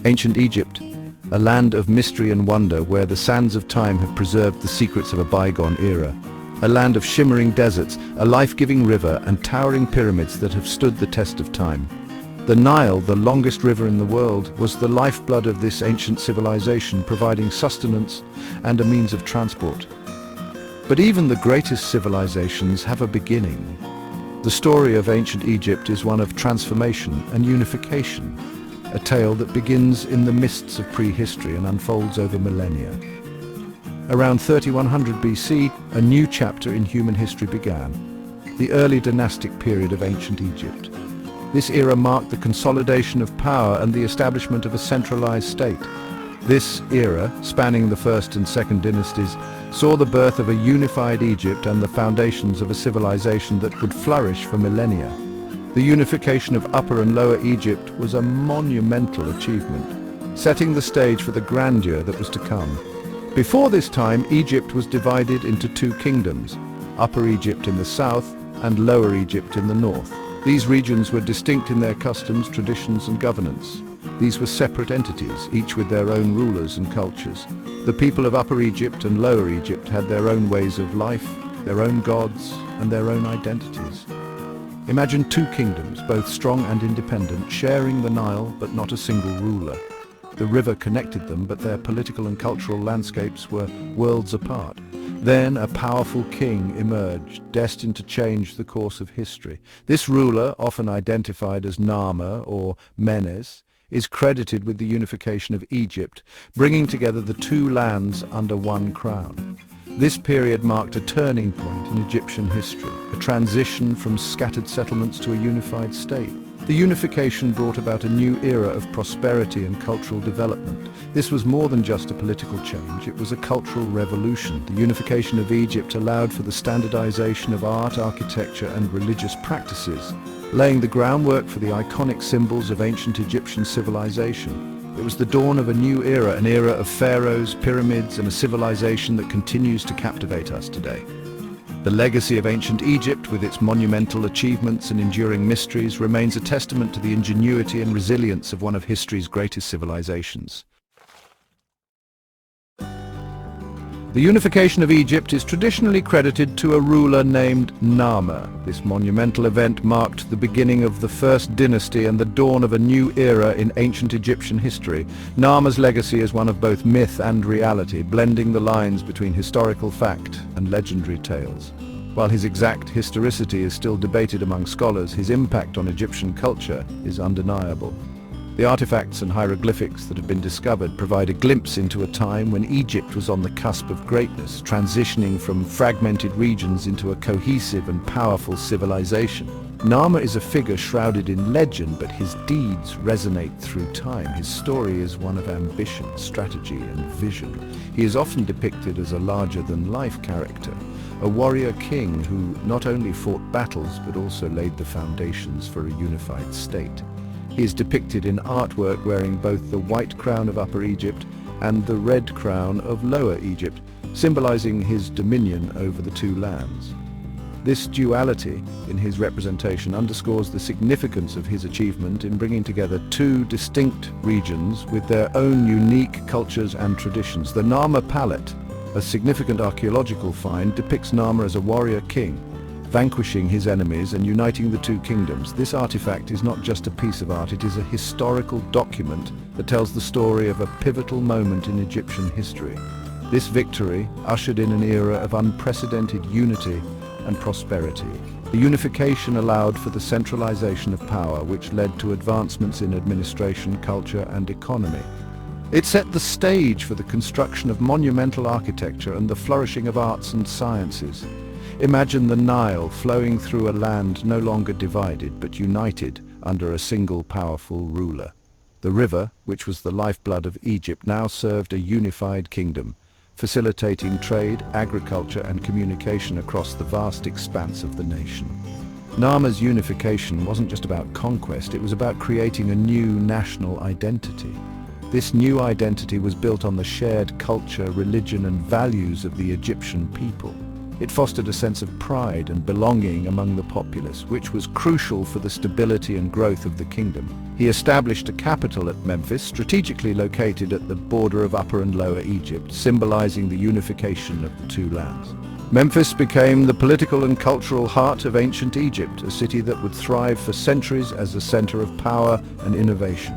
Ancient Egypt, a land of mystery and wonder where the sands of time have preserved the secrets of a bygone era. A land of shimmering deserts, a life-giving river, and towering pyramids that have stood the test of time. The Nile, the longest river in the world, was the lifeblood of this ancient civilization, providing sustenance and a means of transport. But even the greatest civilizations have a beginning. The story of ancient Egypt is one of transformation and unification, a tale that begins in the mists of prehistory and unfolds over millennia. Around 3100 BC, a new chapter in human history began, the early dynastic period of ancient Egypt. This era marked the consolidation of power and the establishment of a centralized state. This era, spanning the First and Second Dynasties, saw the birth of a unified Egypt and the foundations of a civilization that would flourish for millennia. The unification of Upper and Lower Egypt was a monumental achievement, setting the stage for the grandeur that was to come. Before this time, Egypt was divided into two kingdoms, Upper Egypt in the south and Lower Egypt in the north. These regions were distinct in their customs, traditions, and governance. These were separate entities, each with their own rulers and cultures. The people of Upper Egypt and Lower Egypt had their own ways of life, their own gods, and their own identities. Imagine two kingdoms, both strong and independent, sharing the Nile but not a single ruler. The river connected them, but their political and cultural landscapes were worlds apart. Then a powerful king emerged, destined to change the course of history. This ruler, often identified as Narmer or Menes, is credited with the unification of Egypt, bringing together the two lands under one crown. This period marked a turning point in Egyptian history, a transition from scattered settlements to a unified state. The unification brought about a new era of prosperity and cultural development. This was more than just a political change, it was a cultural revolution. The unification of Egypt allowed for the standardization of art, architecture, and religious practices, laying the groundwork for the iconic symbols of ancient Egyptian civilization. It was the dawn of a new era, an era of pharaohs, pyramids, and a civilization that continues to captivate us today. The legacy of ancient Egypt, with its monumental achievements and enduring mysteries, remains a testament to the ingenuity and resilience of one of history's greatest civilizations. The unification of Egypt is traditionally credited to a ruler named Narmer. This monumental event marked the beginning of the First Dynasty and the dawn of a new era in ancient Egyptian history. Narmer's legacy is one of both myth and reality, blending the lines between historical fact and legendary tales. While his exact historicity is still debated among scholars, his impact on Egyptian culture is undeniable. The artifacts and hieroglyphics that have been discovered provide a glimpse into a time when Egypt was on the cusp of greatness, transitioning from fragmented regions into a cohesive and powerful civilization. Narmer is a figure shrouded in legend, but his deeds resonate through time. His story is one of ambition, strategy, and vision. He is often depicted as a larger-than-life character, a warrior king who not only fought battles but also laid the foundations for a unified state. He is depicted in artwork wearing both the white crown of Upper Egypt and the red crown of Lower Egypt, symbolizing his dominion over the two lands. This duality in his representation underscores the significance of his achievement in bringing together two distinct regions with their own unique cultures and traditions. The Narmer palette, a significant archaeological find, depicts Narmer as a warrior king, vanquishing his enemies and uniting the two kingdoms. This artifact is not just a piece of art, it is a historical document that tells the story of a pivotal moment in Egyptian history. This victory ushered in an era of unprecedented unity and prosperity. The unification allowed for the centralization of power, which led to advancements in administration, culture, and economy. It set the stage for the construction of monumental architecture and the flourishing of arts and sciences. Imagine the Nile flowing through a land no longer divided but united under a single powerful ruler. The river, which was the lifeblood of Egypt, now served a unified kingdom, facilitating trade, agriculture, and communication across the vast expanse of the nation. Narmer's unification wasn't just about conquest, it was about creating a new national identity. This new identity was built on the shared culture, religion, and values of the Egyptian people. It fostered a sense of pride and belonging among the populace, which was crucial for the stability and growth of the kingdom. He established a capital at Memphis, strategically located at the border of Upper and Lower Egypt, symbolizing the unification of the two lands. Memphis became the political and cultural heart of ancient Egypt, a city that would thrive for centuries as a center of power and innovation.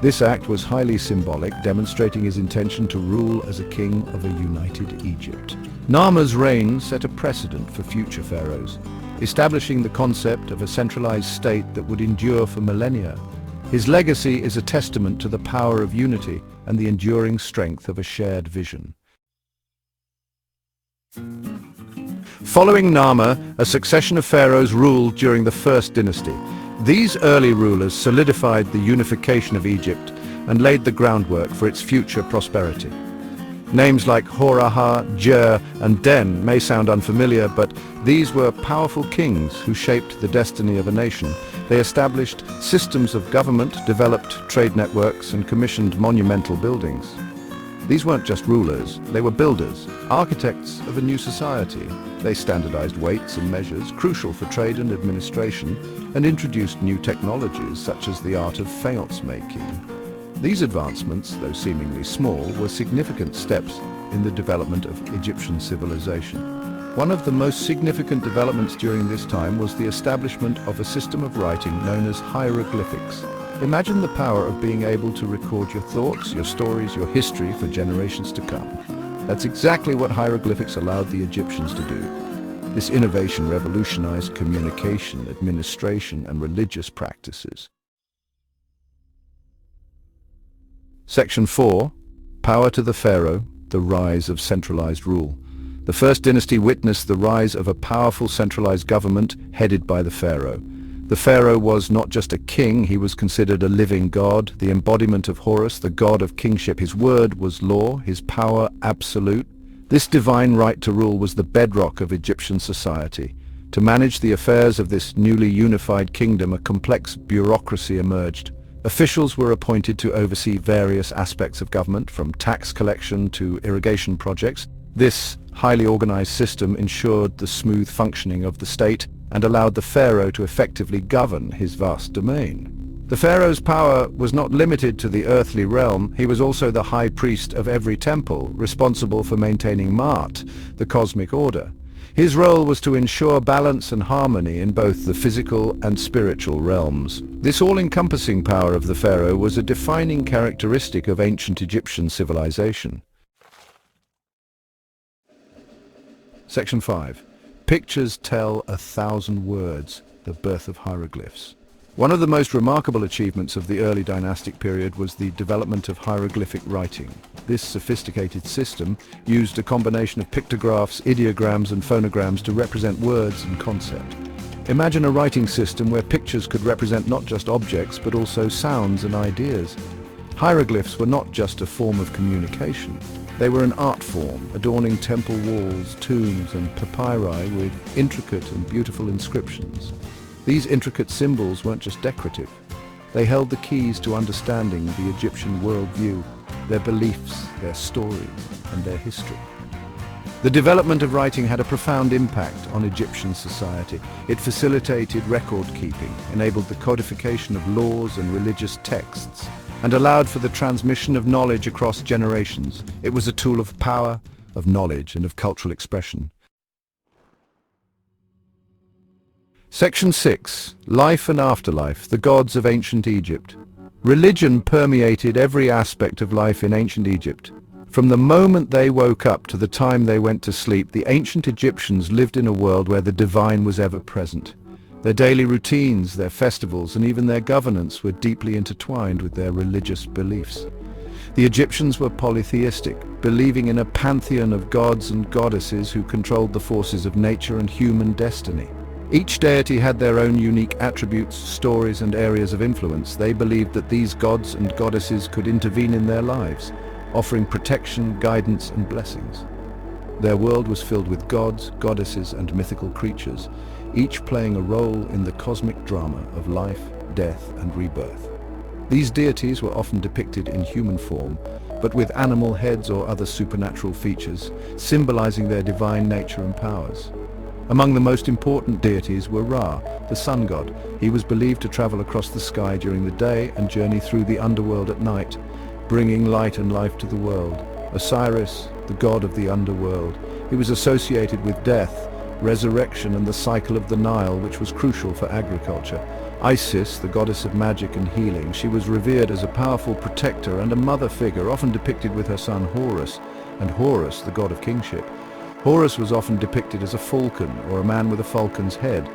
This act was highly symbolic, demonstrating his intention to rule as a king of a united Egypt. Narmer's reign set a precedent for future pharaohs, establishing the concept of a centralized state that would endure for millennia. His legacy is a testament to the power of unity and the enduring strength of a shared vision. Following Narmer, a succession of pharaohs ruled during the First Dynasty. These early rulers solidified the unification of Egypt and laid the groundwork for its future prosperity. Names like Hor-Aha, and Den may sound unfamiliar, but these were powerful kings who shaped the destiny of a nation. They established systems of government, developed trade networks, and commissioned monumental buildings. These weren't just rulers, they were builders, architects of a new society. They standardized weights and measures, crucial for trade and administration, and introduced new technologies such as the art of faience making. These advancements, though seemingly small, were significant steps in the development of Egyptian civilization. One of the most significant developments during this time was the establishment of a system of writing known as hieroglyphics. Imagine the power of being able to record your thoughts, your stories, your history for generations to come. That's exactly what hieroglyphics allowed the Egyptians to do. This innovation revolutionized communication, administration, and religious practices. Section 4. Power to the Pharaoh, the rise of centralized rule. The First Dynasty witnessed the rise of a powerful centralized government headed by the Pharaoh. The Pharaoh was not just a king, he was considered a living god, the embodiment of Horus, the god of kingship. His word was law, his power absolute. This divine right to rule was the bedrock of Egyptian society. To manage the affairs of this newly unified kingdom, a complex bureaucracy emerged. Officials were appointed to oversee various aspects of government, from tax collection to irrigation projects. This highly organized system ensured the smooth functioning of the state and allowed the pharaoh to effectively govern his vast domain. The pharaoh's power was not limited to the earthly realm. He was also the high priest of every temple, responsible for maintaining Ma'at, the cosmic order. His role was to ensure balance and harmony in both the physical and spiritual realms. This all-encompassing power of the pharaoh was a defining characteristic of ancient Egyptian civilization. Section 5. Pictures tell 1,000 words, the birth of hieroglyphs. One of the most remarkable achievements of the early dynastic period was the development of hieroglyphic writing. This sophisticated system used a combination of pictographs, ideograms, and phonograms to represent words and concept. Imagine a writing system where pictures could represent not just objects but also sounds and ideas. Hieroglyphs were not just a form of communication. They were an art form, adorning temple walls, tombs, and papyri with intricate and beautiful inscriptions. These intricate symbols weren't just decorative. They held the keys to understanding the Egyptian worldview, their beliefs, their stories, and their history. The development of writing had a profound impact on Egyptian society. It facilitated record-keeping, enabled the codification of laws and religious texts, and allowed for the transmission of knowledge across generations. It was a tool of power, of knowledge, and of cultural expression. Section 6. Life and Afterlife, the Gods of Ancient Egypt. Religion permeated every aspect of life in ancient Egypt. From the moment they woke up to the time they went to sleep, the ancient Egyptians lived in a world where the divine was ever present. Their daily routines, their festivals, and even their governance were deeply intertwined with their religious beliefs. The Egyptians were polytheistic, believing in a pantheon of gods and goddesses who controlled the forces of nature and human destiny. Each deity had their own unique attributes, stories, and areas of influence. They believed that these gods and goddesses could intervene in their lives, offering protection, guidance, and blessings. Their world was filled with gods, goddesses, and mythical creatures, each playing a role in the cosmic drama of life, death, and rebirth. These deities were often depicted in human form, but with animal heads or other supernatural features, symbolizing their divine nature and powers. Among the most important deities were Ra, the sun god. He was believed to travel across the sky during the day and journey through the underworld at night, bringing light and life to the world. Osiris, the god of the underworld. He was associated with death, resurrection and the cycle of the Nile, which was crucial for agriculture. Isis, the goddess of magic and healing. She was revered as a powerful protector and a mother figure, often depicted with her son Horus, and Horus, the god of kingship. Horus was often depicted as a falcon, or a man with a falcon's head,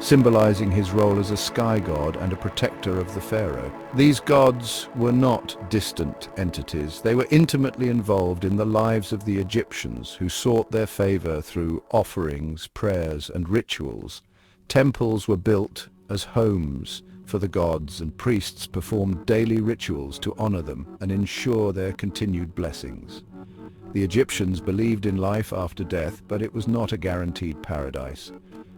symbolizing his role as a sky god and a protector of the pharaoh. These gods were not distant entities. They were intimately involved in the lives of the Egyptians, who sought their favor through offerings, prayers, and rituals. Temples were built as homes for the gods, and priests performed daily rituals to honor them and ensure their continued blessings. The Egyptians believed in life after death, but it was not a guaranteed paradise.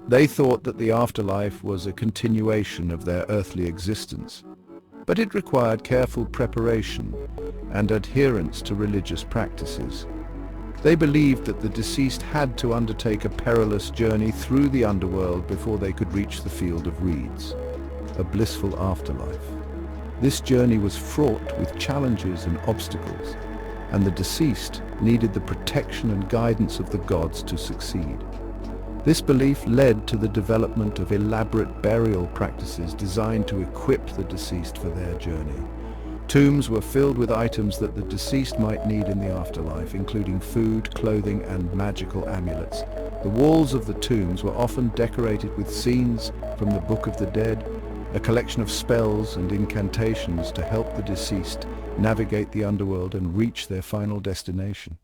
They thought that the afterlife was a continuation of their earthly existence, but it required careful preparation and adherence to religious practices. They believed that the deceased had to undertake a perilous journey through the underworld before they could reach the field of reeds, a blissful afterlife. This journey was fraught with challenges and obstacles, and the deceased needed the protection and guidance of the gods to succeed. This belief led to the development of elaborate burial practices designed to equip the deceased for their journey. Tombs were filled with items that the deceased might need in the afterlife, including food, clothing, and magical amulets. The walls of the tombs were often decorated with scenes from the Book of the Dead, a collection of spells and incantations to help the deceased navigate the underworld and reach their final destination.